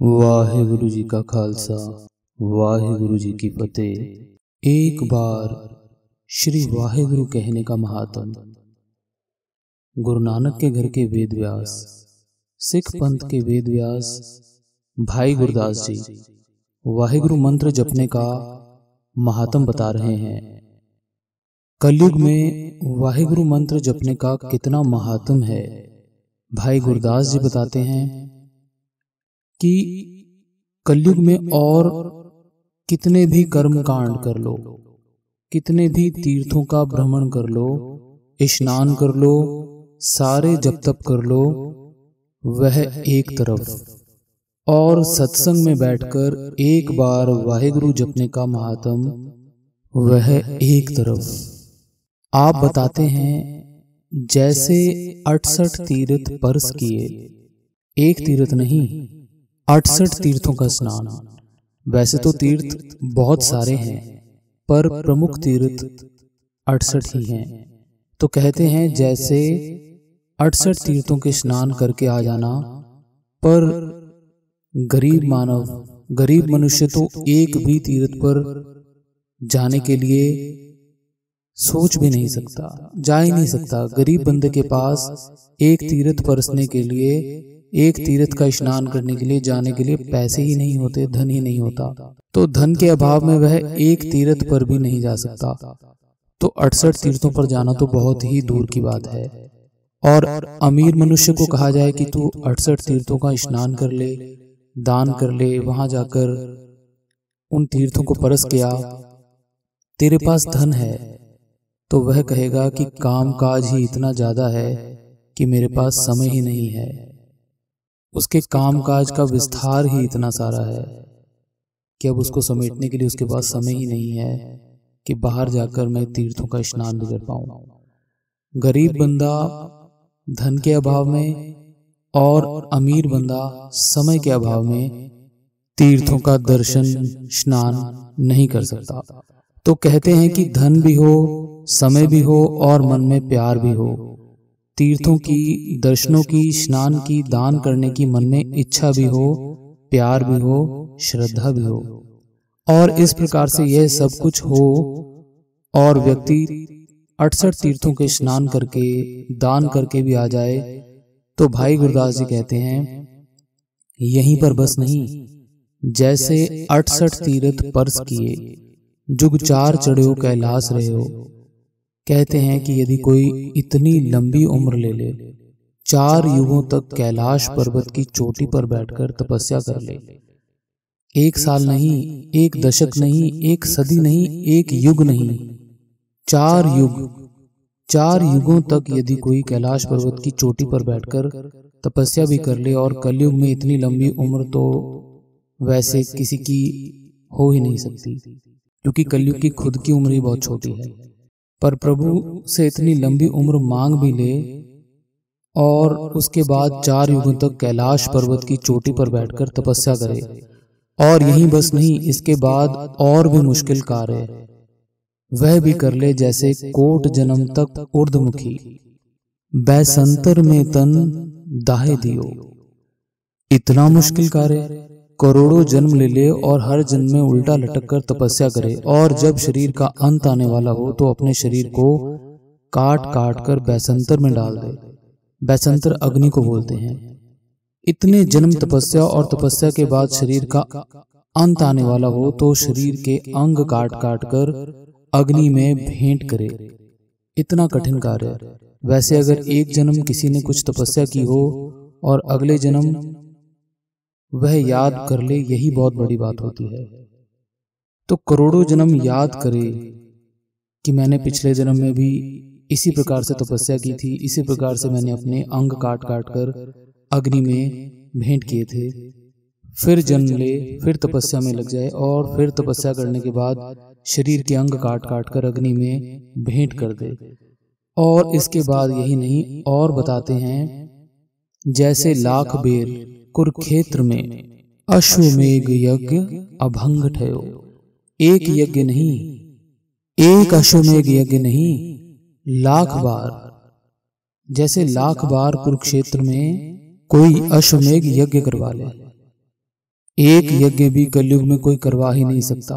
वाहिगुरु जी का खालसा वाहिगुरु जी की फतेह। एक बार श्री वाहिगुरु कहने का महात्म। गुरु नानक के घर के वेद व्यास, सिख पंथ के वेद व्यास भाई गुरदास जी वाहिगुरु मंत्र जपने का महात्म बता रहे हैं। कलयुग में वाहिगुरु मंत्र जपने का कितना महात्म है। भाई गुरदास जी बताते हैं कि कलयुग में और कितने भी कर्म कांड कर लो, कितने भी तीर्थों का भ्रमण कर लो, स्नान कर लो, सारे जप तप कर लो, वह एक तरफ, और सत्संग में बैठकर एक बार वाहिगुरु जपने का महात्म वह एक तरफ। आप बताते हैं जैसे 68 तीर्थ परस किए, एक तीर्थ नहीं 68 तीर्थों का स्नान। वैसे तो तीर्थ बहुत सारे हैं पर प्रमुख तीर्थ 68 ही हैं। तो कहते हैं जैसे 68 तीर्थों के स्नान करके आ जाना, पर गरीब मानव, गरीब मनुष्य तो एक भी तीर्थ पर जाने के लिए सोच भी नहीं सकता, जा ही नहीं सकता। गरीब बंदे के पास एक तीर्थ परसने के लिए, एक तीर्थ का स्नान करने के लिए, जाने के लिए पैसे ही नहीं होते, धन ही नहीं होता। तो धन के अभाव में वह एक तीर्थ पर भी नहीं जा सकता। तो 68 तीर्थों पर जाना तो बहुत ही दूर की बात है। और अमीर मनुष्य को कहा जाए कि तू 68 तीर्थों का स्नान कर ले, दान कर ले, वहां जाकर उन तीर्थों को परस के आ, तेरे पास धन है, तो वह कहेगा कि काम काज ही इतना ज्यादा है कि मेरे पास समय ही नहीं है। उसके काम काज का विस्तार ही इतना सारा है कि अब उसको समेटने के लिए उसके पास समय ही नहीं है कि बाहर जाकर मैं तीर्थों का स्नान भी कर पाऊं। गरीब बंदा धन के अभाव में और अमीर बंदा समय के अभाव में तीर्थों का दर्शन स्नान नहीं कर सकता। तो कहते हैं कि धन भी हो, समय भी हो और मन में प्यार भी हो, तीर्थों की, दर्शनों की, स्नान की, दान करने की मन में इच्छा भी हो, प्यार भी हो, श्रद्धा भी हो, और इस प्रकार से यह सब कुछ हो और व्यक्ति 68 तीर्थों के स्नान करके, दान करके भी आ जाए, तो भाई गुरदास जी कहते हैं यहीं पर बस नहीं, जैसे 68 तीर्थ परस किए, जुग 4 चढ़ो कैलाश रहे हो। कहते हैं कि यदि कोई इतनी लंबी उम्र ले ले, 4 युगों तक कैलाश पर्वत की चोटी पर बैठकर तपस्या कर ले, 1 साल नहीं, 1 दशक नहीं, 1 सदी नहीं, 1 युग नहीं, 4 युग, 4 युगों तक यदि कोई कैलाश पर्वत की चोटी पर बैठकर तपस्या भी कर ले, और कलयुग में इतनी लंबी उम्र तो वैसे किसी की हो ही नहीं सकती, क्योंकि कलयुग की खुद की उम्र ही बहुत छोटी है। पर प्रभु से इतनी लंबी उम्र मांग भी ले और उसके बाद 4 युगों तक कैलाश पर्वत की चोटी पर बैठकर तपस्या करे, और यही बस नहीं, इसके बाद और भी मुश्किल कार्य वह भी कर ले, जैसे कोट जन्म तक ऊर्ध्वमुखी बैसंतर में तन दाहे दियो। इतना मुश्किल कार्य, करोड़ों जन्म ले ले और हर जन्म में उल्टा लटक कर तपस्या करे, और जब शरीर का अंत आने वाला हो तो अपने शरीर को काट काट कर बैसंतर में डाल दे। बैसंतर अग्नि को बोलते हैं। इतने जन्म तपस्या और तपस्या के बाद शरीर का अंत आने वाला हो तो शरीर के अंग काट काट कर अग्नि में भेंट करे। इतना कठिन कार्य। वैसे अगर एक जन्म किसी ने कुछ तपस्या की हो और अगले जन्म वह याद कर ले, यही बहुत बड़ी बात होती है। तो करोड़ों जन्म याद करे कि मैंने पिछले जन्म में भी इसी प्रकार से तपस्या की थी, इसी प्रकार से मैंने अपने अंग काट काट कर अग्नि में भेंट किए थे। फिर जन्म ले, फिर तपस्या में लग जाए, और फिर तपस्या करने के बाद शरीर के अंग काट काट कर अग्नि में भेंट कर दे। और इसके बाद यही नहीं, और बताते हैं जैसे लाख बेर कुरुक्षेत्र में अश्वमेघ यज्ञ अभंग ठयो। एक यज्ञ नहीं, एक अश्वमेघ यज्ञ नहीं, लाख बार, जैसे लाख बार कुरुक्षेत्र में कोई अश्वमेघ यज्ञ करवा ले, एक यज्ञ भी कलयुग में कोई करवा ही नहीं सकता।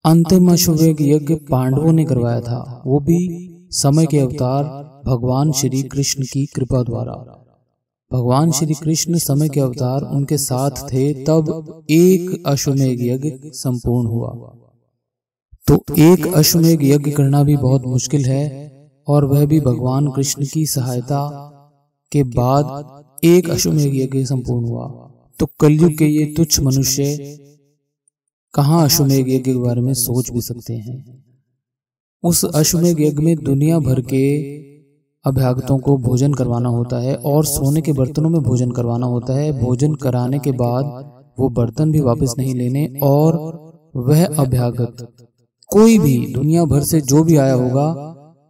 अंतिम अश्वमेध यज्ञ पांडवों ने करवाया था, वो भी समय के अवतार भगवान श्री कृष्ण की कृपा द्वारा। भगवान श्री कृष्ण समय के अवतार उनके साथ थे, तब एक अश्वमेध यज्ञ संपूर्ण हुआ। तो एक अश्वमेध यज्ञ करना भी बहुत मुश्किल है, और वह भी भगवान कृष्ण की सहायता के बाद एक अश्वमेध यज्ञ संपूर्ण हुआ। तो कलयुग के ये तुच्छ मनुष्य कहाँ अश्वमेध यज्ञ के बारे में सोच भी सकते हैं। उस अश्वमेध यज्ञ में दुनिया भर के अभ्यागतों को भोजन करवाना होता है और सोने के बर्तनों में भोजन करवाना होता है। भोजन कराने के बाद वो बर्तन भी वापस नहीं लेने, और वह अभ्यागत कोई भी दुनिया भर से जो भी आया होगा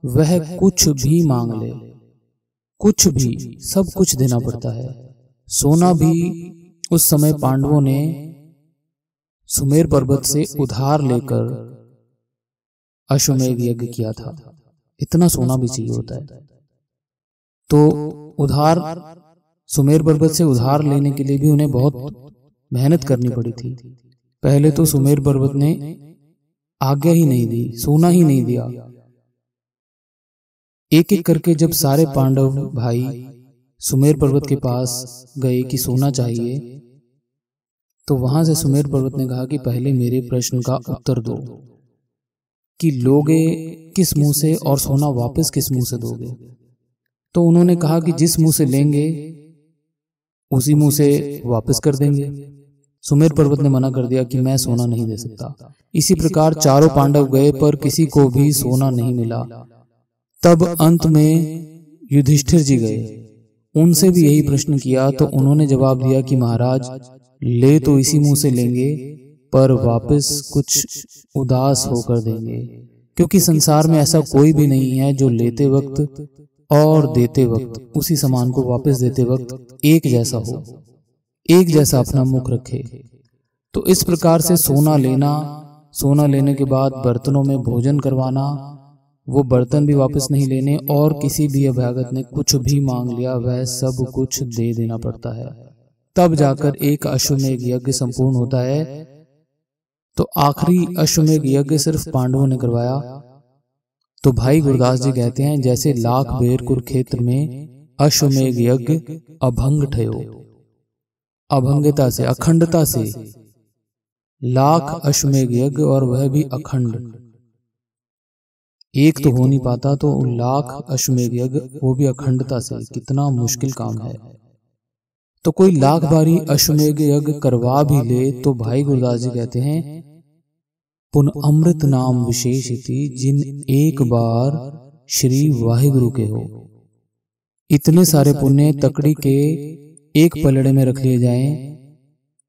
वह कुछ भी मांग ले, कुछ भी, सब कुछ देना पड़ता है। सोना भी उस समय पांडवों ने सुमेर पर्वत से उधार लेकर अश्वमेध यज्ञ किया था। इतना सोना भी चाहिए होता है। तो उधार, सुमेर पर्वत से उधार लेने के लिए भी उन्हें बहुत मेहनत करनी पड़ी थी। पहले तो सुमेर पर्वत ने आज्ञा ही नहीं दी, सोना ही नहीं दिया। एक एक करके जब सारे पांडव भाई सुमेर पर्वत के पास गए कि सोना चाहिए, तो वहां से सुमेर पर्वत ने कहा कि पहले मेरे प्रश्न का उत्तर दो कि लोगे किस मुंह से और सोना वापस किस मुंह से दोगे। तो उन्होंने कहा कि जिस मुंह से लेंगे उसी मुंह से वापस कर देंगे। सुमेर पर्वत ने मना कर दिया कि मैं सोना नहीं दे सकता। इसी प्रकार चारों पांडव गए पर किसी को भी सोना नहीं मिला। तब अंत में युधिष्ठिर जी गए, उनसे भी यही प्रश्न किया, तो उन्होंने जवाब दिया कि महाराज, ले तो इसी मुंह से लेंगे पर वापस कुछ उदास होकर देंगे, क्योंकि संसार में ऐसा कोई भी नहीं है जो लेते वक्त और देते वक्त, उसी सामान को वापस देते वक्त एक जैसा हो, एक जैसा अपना मुख रखे। तो इस प्रकार से सोना लेना, सोना लेने के बाद बर्तनों में भोजन करवाना, वो बर्तन भी वापस नहीं लेने, और किसी भी अभ्यागत ने कुछ भी मांग लिया वह सब कुछ दे देना पड़ता है। तब जाकर एक अश्वमेध यज्ञ संपूर्ण होता है। तो आखिरी अश्वमेध यज्ञ सिर्फ पांडवों ने करवाया। तो भाई गुरदास जी कहते हैं, जैसे लाख बेर कुरुक्षेत्र में अश्वमेध यज्ञ अभंग ठयो, अभंगता से, अखंडता से लाख अश्वमेध यज्ञ, और वह भी अखंड। एक तो हो नहीं पाता, तो लाख अश्वमेध यज्ञ वो भी अखंडता से, कितना मुश्किल काम है। तो कोई लाख बारी अश्वमेध यज्ञ करवा भी ले तो भाई गुरदास जी कहते हैं, पुन अमृत नाम विशेष थी जिन एक बार श्री वाहिगुरु के हो। इतने सारे पुण्य तकड़ी के एक पलड़े में रख लिए जाएं,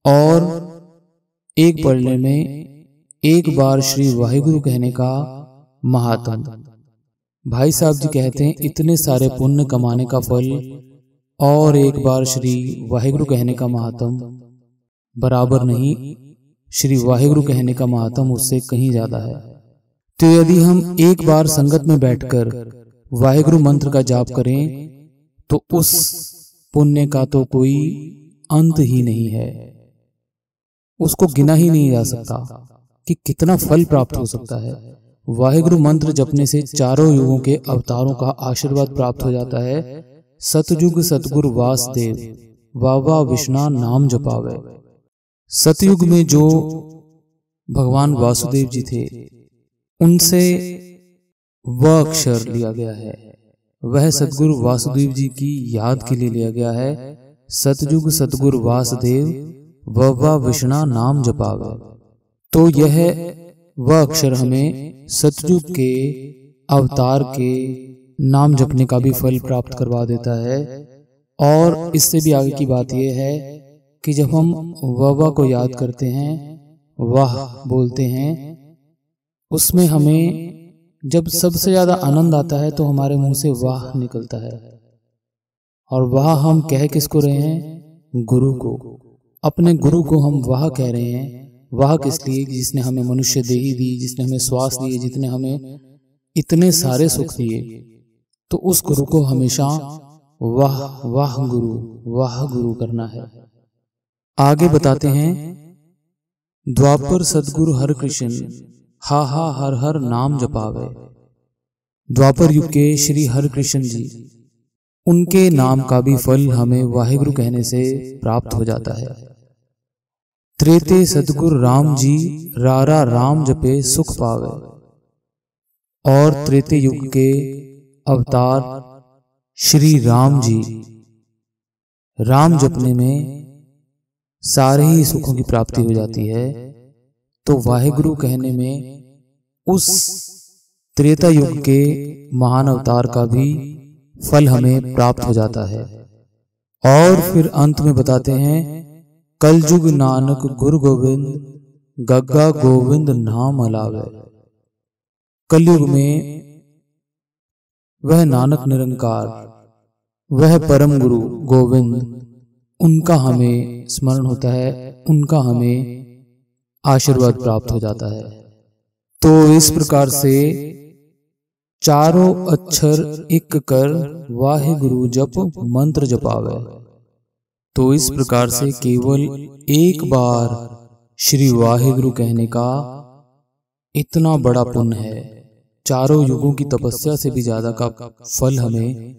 और एक पलड़े में एक बार श्री वाहिगुरु कहने का महात्म। भाई साहब जी कहते हैं, इतने सारे पुण्य कमाने का फल और एक बार श्री वाहिगुरु कहने का महात्म बराबर नहीं, श्री वाहिगुरु कहने का महात्म उससे कहीं ज्यादा है। तो यदि हम एक बार संगत में बैठकर वाहिगुरु मंत्र का जाप करें तो उस पुण्य का तो कोई अंत ही नहीं है, उसको गिना ही नहीं जा सकता कि कितना फल प्राप्त हो सकता है। वाहिगुरु मंत्र जपने से चारों युगों के अवतारों का आशीर्वाद प्राप्त हो जाता है। सतयुग सतगुरु वासुदेव, वावा विष्णा नाम जपावे। सतयुग में जो भगवान वासुदेव जी थे उनसे वह अक्षर लिया गया है, वह सतगुरु वासुदेव जी की याद के लिए लिया गया है। सतयुग सतगुरु वासुदेव, वावा विष्णा नाम जपावे। तो यह वह अक्षर हमें सतयुग के अवतार के नाम जपने का भी फल प्राप्त करवा देता है। और इससे भी आगे की बात यह है कि जब हम वावा को याद करते हैं, वाह बोलते हैं, उसमें हमें जब सबसे ज्यादा आनंद आता है तो हमारे मुंह से वाह निकलता है। और वाह हम कह किसको रहे हैं? गुरु को। अपने गुरु को हम वाह कह रहे हैं। वाह किस लिए? जिसने हमें मनुष्य देही दी, जिसने हमें श्वास दिए, जिसने हमें इतने सारे सुख दिए। तो उस गुरु को हमेशा वाह वाह गुरु करना है। आगे बताते हैं, द्वापर सदगुरु हर कृष्ण हा हा हर हर नाम जपावे। द्वापर युग के श्री हर कृष्ण जी, उनके नाम का भी फल हमें वाहिगुरु कहने से प्राप्त हो जाता है। त्रेते सदगुरु राम जी रारा राम जपे सुख पावे। और त्रेते युग के अवतार श्री राम जी राम जपने में सारे ही सुखों की प्राप्ति हो जाती है। तो वाहिगुरु कहने में उस त्रेता युग के महान अवतार का भी फल हमें प्राप्त हो जाता है। और फिर अंत में बताते हैं, कलयुग नानक गुरु गोविंद गग्गा गोविंद नाम अलावे। कलयुग में वह नानक निरंकार, वह परम गुरु गोविंद, उनका हमें स्मरण होता है, उनका हमें आशीर्वाद प्राप्त हो जाता है। तो इस प्रकार से चारों अक्षर एक कर वाहिगुरु जप मंत्र जपावे। तो इस प्रकार से केवल एक बार श्री वाहिगुरु कहने का इतना बड़ा पुण्य है। चारों युगों की तपस्या से भी ज्यादा का फल हमें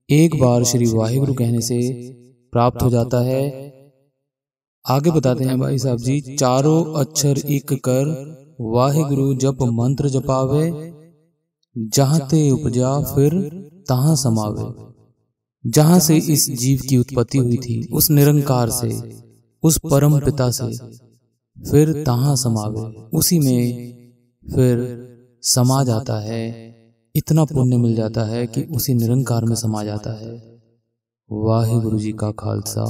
एक बार श्री वाहिगुरु कहने से प्राप्त हो जाता है। आगे बताते हैं भाई साहब जी, चारों अक्षर एक कर वाहिगुरु जप मंत्र जपावे। जहां ते उपजा फिर तहां समावे। जहां से इस जीव की उत्पत्ति हुई थी, उस निरंकार से, उस परम पिता से, फिर तहां समावे, उसी में फिर समा जाता है। इतना पुण्य मिल जाता है कि उसी निरंकार में समा जाता है। वाहिगुरु जी का खालसा,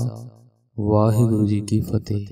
वाहिगुरु जी की फतेह।